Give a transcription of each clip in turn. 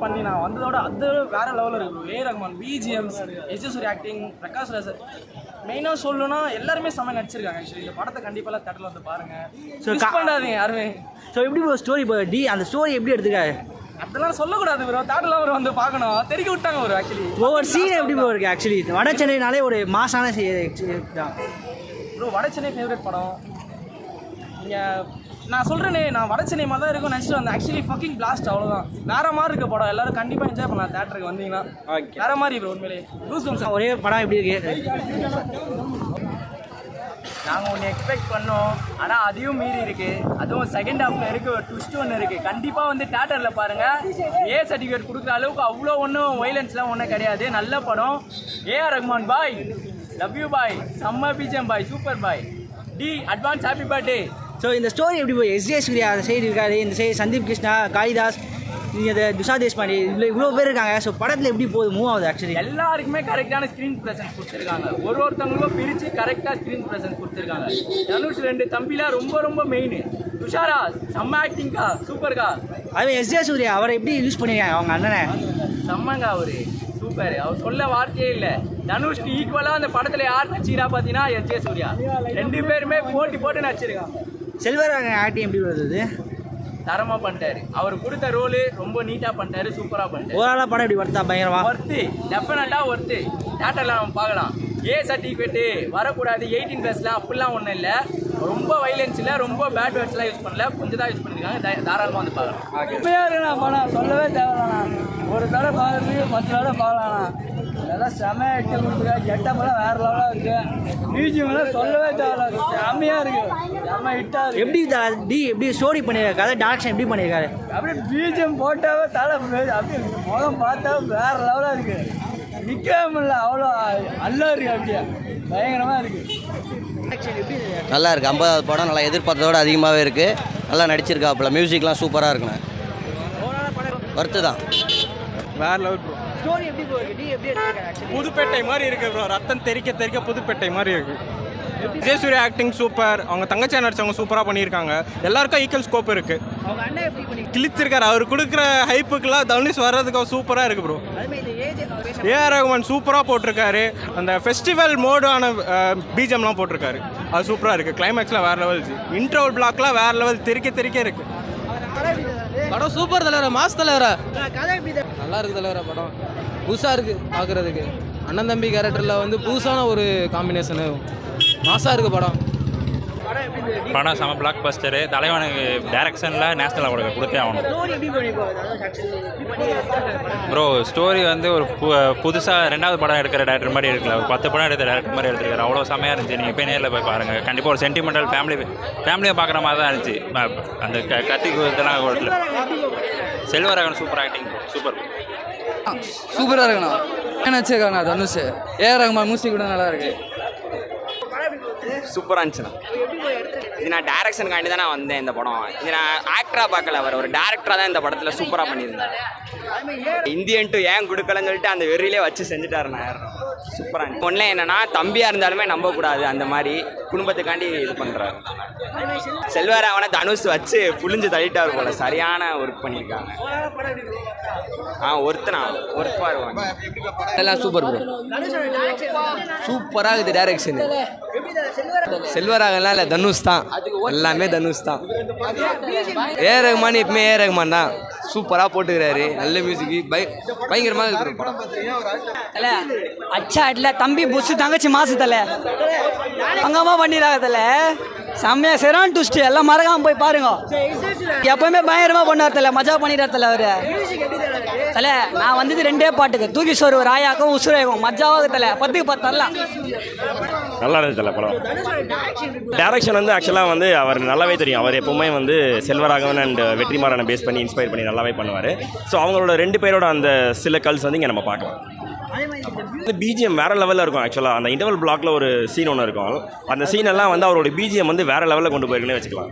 பண்ணி நான் வந்ததோட அது வேற லெவலில் இருக்கும். ஏ ரஹ்மான், பிஜிஎம்ஸ், எஸ்எஸ்வரி ஆக்டிங், பிரகாஷ் ராஜ் சார் மெயினாக சொல்லணும்னா எல்லாருமே செம்ம நடிச்சிருக்காங்க. ஆக்சுவலி இந்த படத்தை கண்டிப்பாக தேட்டரில் வந்து பாருங்க, மிஸ் பண்ணாதீங்க யாருமே. ஸோ எப்படி ஒரு ஸ்டோரி இப்போ அந்த ஸ்டோரி எப்படி எடுத்துக்காரு அதெல்லாம் சொல்லக்கூடாது ப்ரோ, தேட்டரில் அவர் வந்து பார்க்கணும். தெரிக்க விட்டாங்க ஒரு ஆக்சுவலி ஒவ்வொரு சீன் எப்படி ப்ரோ இருக்குது. ஆக்சுவலி வட சென்னைனாலே ஒரு மாசான தான் ப்ரோ. வட சென்னை ஃபேவரட் படம். நீங்கள் நான் சொல்கிறேனே, நான் வட சென்னை மாதிரி தான் இருக்கும் நினச்சிட்டு வந்தேன். ஆக்சுவலி ஃபக்கிங் பிளாஸ்ட், அவ்வளோதான். வேறு மாதிரி இருக்க படம். எல்லோரும் கண்டிப்பாக என்ஜாய் பண்ணலாம் தேட்டருக்கு வந்தீங்கன்னா. ஓகே, வேறு மாதிரி ப்ரோ. உண்மையிலே ஒரே படம் எப்படி இருக்கு? நாங்கள் ஒன்று எக்ஸ்பெக்ட் பண்ணோம், ஆனால் அதையும் மீறி இருக்குது. அதுவும் செகண்ட் ஹாஃபில் இருக்குது, ஒரு ட்விஸ்ட் ஒன்று இருக்குது. கண்டிப்பாக வந்து தேட்டரில் பாருங்கள். ஏ சர்டிஃபிகேட் கொடுக்குற அளவுக்கு அவ்வளோ ஒன்றும் வைலன்ஸ்லாம் ஒன்றும் கிடையாது. நல்ல படம். ஏஆர் ரஹ்மான் பாய், லவ் யூ பாய், செம்ம பிஜிஎம் பாய், சூப்பர் பாய். டி அட்வான்ஸ் ஹாப்பி பர்த்டே. ஸோ இந்த ஸ்டோரி எப்படி போய் எஸ்ஜே சூர்யா அந்த சைடு இருக்காரு, இந்த சைடு சந்தீப் கிருஷ்ணா, காளிதாஸ், இந்த துஷா தேஷ்பாண்டே, இவ்வளோ பேர் இருக்காங்க. ஸோ படத்தில் எப்படி போகுது, மூவ் ஆகுது? ஆக்சுவலி எல்லாருக்குமே கரெக்டான ஸ்க்ரீன் ப்ரெசன்ஸ் கொடுத்துருக்காங்க. ஒருத்தவங்களுக்கும் பிரித்து கரெக்டாக ஸ்க்ரீன் ப்ரெசன்ஸ் கொடுத்துருக்காங்க. தனுஷ் 2 தம்பிலாம் ரொம்ப ரொம்ப மெயின். துஷாரா செம்ம ஆக்டிங்க்கா, சூப்பர்க்கா. அதுவே எஸ்ஜே சூர்யா அவரை எப்படி யூஸ் பண்ணியிருக்காங்க அவங்க அண்ணனை? செம்மங்க அவரு, சூப்பர். அவர் சொல்ல வார்த்தையே இல்லை. தனுஷ்க்கு ஈக்குவலாக அந்த படத்தில் யார் நடிச்சிக்கிறா பார்த்தீங்கன்னா எஸ்ஜே சூர்யா. 2 பேருமே போட்டு நடிச்சிருக்காங்க. செல்வராகவன் ஆக்டிங் எப்படி வருது? தரமாக பண்ணிட்டாரு. அவர் கொடுத்த ரோலு ரொம்ப நீட்டாக பண்ணிட்டாரு, சூப்பராக பண்ணிட்டாரு. ஓவராலாக படம் எப்படி வருதா? பயங்கரமா ஒர்த்து, டெஃபினட்டாக ஒர்த்து. தேட்டரில் நம்ம பார்க்கலாம். ஏ சர்டிஃபிகேட்டு வரக்கூடாது 18+, அப்படிலாம் ஒன்றும் இல்லை. ரொம்ப வைலன்ஸ் இல்லை, ரொம்ப பேட் வேர்ட்ஸ்லாம் யூஸ் பண்ணல, கொஞ்சம் தான் யூஸ் பண்ணியிருக்காங்க. தாராளமாக வந்து பார்க்கலாம். உண்மையாக இருக்குண்ணா படம், சொல்லவே தேவைண்ணா. ஒரு தடவை பார்க்குறதுக்கு 10 தடவை பார்க்கலாண்ணா. இதெல்லாம் செம ஆக்டிங் கொடுத்துருக்காங்க. கெட்டப்பெல்லாம் வேறு லெவலாக இருக்குது. மியூசியம்லாம் சொல்லவே தேவையில்ல, செம்மையாக இருக்குது, செம்ம ஹிட்டாக இருக்குது. எப்படி ஸ்டோரி பண்ணியிருக்காரு, கதை டைரக்ஷன் எப்படி பண்ணியிருக்காரு? அப்படியே பிஜிஎம் போட்டாவே தலை அப்படியே முகம் பார்த்தா வேறு லெவலாக இருக்குது. நிற்கவே முடியல, அவ்வளோ நல்லா இருக்குது. அப்படியே பயங்கரமாக இருக்குது. நல்லா இருக்குது. 50வது படம் நல்லா எதிர்பார்த்ததோடு அதிகமாகவே இருக்குது. நல்லா நடிச்சிருக்காப்புல. மியூசிக்லாம் சூப்பராக இருக்குண்ணே. ஒர்த்து தான். வேறு லெவல் ப்ரோ. ஸ்டோரி எப்படி போகுது? எப்படி எடுத்துருக்காரு? புதுப்பேட்டை மாதிரி இருக்குது ப்ரோ. ரத்தம் தெறிக்க புதுப்பேட்டை மாதிரி இருக்குது. Vijay Suriya acting super. அவங்க தங்கச்சி நடிச்சவங்க சூப்பராக பண்ணியிருக்காங்க. எல்லாருக்கும் ஈக்குவல் ஸ்கோப் இருக்குது. அவங்க அண்ணன் எப்படி பண்ணி கிழிச்சிருக்காரு. அவர் கொடுக்குற ஹைப்புக்கெல்லாம் தனுஷ் வர்றதுக்கு சூப்பராக இருக்குது ப்ரோ. ஏஆர் ரஹ்மான் சூப்பராக போட்டிருக்காரு. அந்த ஃபெஸ்டிவல் மோடான பிஜிஎம்லாம் போட்டிருக்காரு. அது சூப்பராக இருக்குது. கிளைமேக்ஸில் வேறு லெவல். இன்ட்ரோல் பிளாக்லாம் வேறு லெவல். தெறிக்க இருக்குது. படம் சூப்பர் தலைவர, மாஸ் தலைவர. நல்லா இருக்குது தலைவர. படம் புதுசாக இருக்குது பார்க்குறதுக்கு. அண்ணன் தம்பி கேரக்டரில் வந்து புதுசான ஒரு காம்பினேஷனு. மாசாக இருக்குது படம். படம் செம பிளாக் பஸ்டரு. தலைவனுக்கு டைரக்ஷனில் நேஷனல் அவார்டு கொடுத்தே ஆகணும் ப்ரோ. ஸ்டோரி வந்து ஒரு புதுசாக 2வது படம் எடுக்கிற டேரக்டர் மாதிரி எடுக்கல, ஒரு 10 படம் எடுத்த டேரக்டர் மாதிரி எடுத்துருக்காரு. அவ்வளோ செம்மையாக இருந்துச்சு. நீங்கள் போய் நேரில் போய் பாருங்கள். கண்டிப்பாக ஒரு சென்டிமெண்டல் ஃபேமிலியை பார்க்குற மாதிரி தான் இருந்துச்சு. அந்த கத்தி இதெல்லாம் கொடுத்துல செல்வராகவன் சூப்பர் ஆக்டிங், சூப்பர் சூப்பராக இருக்குண்ணா. என்ன வச்சுருக்காங்கண்ணா தனுஷ். ஏஆர் ரஹ்மான் மியூசிக் கூட நல்லா இருக்குது. சூப்பராக இருந்துச்சுண்ணா. இது நான் டைரக்ஷனுக்காண்டி தான் நான் வந்தேன். இந்த படம் இது நான் ஆக்டராக பார்க்கல, அவர் ஒரு டேரக்டராக தான் இந்த படத்தில் சூப்பராக பண்ணியிருந்தார். இந்தியன்ட்டு ஏன் கொடுக்கலன்னு சொல்லிட்டு அந்த வெறியிலே வச்சு செஞ்சுட்டாருண்ணா. சூப்பராக இருந்துச்சு. ஒன்றில் என்னென்னா தம்பியாக இருந்தாலுமே நம்பக்கூடாது, அந்த மாதிரி குடும்பத்துக்காண்டி இது பண்ணுறாரு. செல்வராகவனை தனுஷ் வச்சு புளிஞ்சு தள்ளிட்டார் போல. சரியான ஒர்க் பண்ணியிருக்காங்க. ஒருத்தனா ஒர்க் வருவாங்க. எல்லாம் சூப்பர் ப்ரோ. சூப்பராக இருக்குது டைரக்ஷன். செல்வராகவன்லாம் இல்லை, தனுஷ் தான். எல்லாமே தனுஷ் தான். ஏஆர் ரஹ்மான் எப்பவுமே ஏஆர் ரஹ்மான் தான். சூப்பராக போட்டுக்கிறாரு. நல்ல மியூசிக் பயங்கரமாக இருக்கிற அச்சா இல்லை தம்பி புஷு தங்கச்சி மாசு தலை அங்கம்மா பண்ணிடுறாங்க தலை. செம்மையா செரான் டுஸ்ட் எல்லாம் மறக்காம போய் பாருங்க. எப்பவுமே பயங்கரமாக பண்ணார் தலை, மஜா பண்ணிடுறார் தலை அவரு. தலை நான் வந்தது 2 பாட்டுக்கு, தூக்கி சோறு ராயாக்கும் உசுரேகும் மஜாவாக தலை. 10க்கு 10 தரலாம். நல்லா இருந்துச்சு தலை படம். டேரக்ஷன் வந்து ஆக்சுவலாக வந்து அவர் நல்லாவே தெரியும். அவர் எப்பவுமே வந்து செல்வராகவன் அண்ட் வெற்றிமாறனை பேஸ் பண்ணி இன்ஸ்பயர் பண்ணி நல்லாவே பண்ணுவார். ஸோ அவங்களோட 2 பேரோட அந்த சில கல்ஸ் வந்து இங்கே நம்ம பார்க்கலாம். வந்து பிஜிஎம் வேறு லெவலில் இருக்கும். ஆக்சுவலாக அந்த இன்டர்வல் பிளாக்ல ஒரு சீன் ஒன்று இருக்கும். அந்த சீனெல்லாம் வந்து அவரோட பிஜிஎம் வந்து வேறு லெவலில் கொண்டு போயிருக்குன்னே வச்சுக்கலாம்.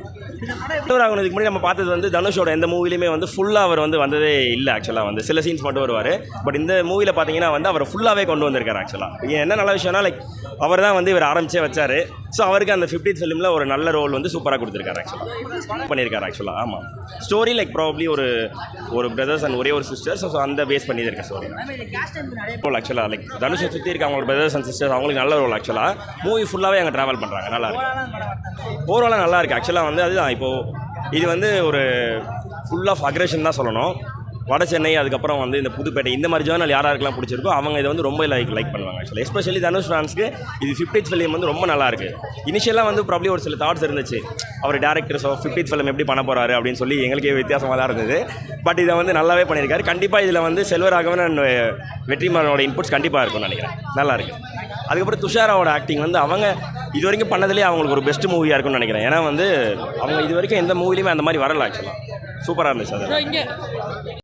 செல்வராகவன் இதுக்கு முன்னாடி நம்ம பார்த்தது வந்து தனுஷோட எந்த மூவிலையுமே வந்து ஃபுல்லாக அவர் வந்து வந்ததே இல்லை. ஆக்சுவலாக வந்து சில சீன்ஸ் மட்டும் வருவார். பட் இந்த மூவியில் பார்த்தீங்கன்னா வந்து அவர் ஃபுல்லாகவே கொண்டு வந்திருக்காரு ஆக்சுவலாக. என்ன நல்ல விஷயம்னா லைக் அவர் தான் வந்து இவர் ஆரம்பிச்சே வச்சார். ஸோ அவருக்கு அந்த 50th ஃபிலிமில் ஒரு நல்ல ரோல் வந்து சூப்பராக கொடுத்துருக்காரு ஆக்சுவலாக பண்ணியிருக்காரு ஆக்சுவலாக. ஆமாம் ஸ்டோரி லைக் ப்ராபப்ளி ஒரு பிரதர்ஸ் அண்ட் ஒரே ஒரு சிஸ்டர்ஸ். ஸோ அந்த பேஸ் பண்ணி இருக்க ஸ்டோரி ரோல் ஆக்சுவலாக லைக் தனுஷை சுற்றி இருக்க அவங்களோட பிரதர்ஸ் அண்ட் சிஸ்டர்ஸ் அவங்களுக்கு நல்ல ரோல் ஆக்சுவலாக. மூவி ஃபுல்லாகவே அங்கே ட்ராவல் பண்ணுறாங்க. நல்லா இருக்கு ஓவராலாக நல்லா இருக்குது ஆக்சுவலாக வந்து அதுதான் இப்போது இது வந்து ஒரு ஃபுல் ஆஃப் அக்ரெஷன் தான் சொல்லணும். வட சென்னை அதுக்கப்புறம் வந்து இந்த புதுப்பேட்டை இந்த மாதிரி ஜேர்னல் யாராருக்கெல்லாம் பிடிச்சிருக்கோ அவங்க இதை வந்து ரொம்ப லைக் பண்ணுவாங்க ஆக்சுவலி. எஸ்பெஷலி தனுஷ் ஃபேன்ஸ்க்கு இது 50th ஃபிலிம் வந்து ரொம்ப நல்லா இருக்குது. இனிஷியலாக வந்து ப்ராப்ளி ஒரு சில தாட்ஸ் இருந்துச்சு அவர் டேரக்டர்ஸ் ஆஃப் 50th ஃபிலிம் எப்படி பண்ண போகிறாரு அப்படின்னு சொல்லி எங்களுக்கே வித்தியாசமாக தான் இருந்தது. பட் இதை வந்து நல்லாவே பண்ணியிருக்காரு. கண்டிப்பாக இதில் வந்து செல்வராகவன் அண்ட் வெற்றிமாறனோட இன்புட்ஸ் கண்டிப்பாக இருக்கும்னு நினைக்கிறேன். நல்லா இருக்குது. அதுக்கப்புறம் துஷாராவோட ஆக்டிங் வந்து அவங்க இது வரைக்கும் பண்ணதுலேயே அவங்களுக்கு ஒரு பெஸ்ட் மூவியாக இருக்கும்னு நினைக்கிறேன். ஏன்னா வந்து அவங்க இது வரைக்கும் எந்த மூவிலையுமே அந்த மாதிரி வரல ஆக்சுவலாக. சூப்பராக இருந்துச்சு அது.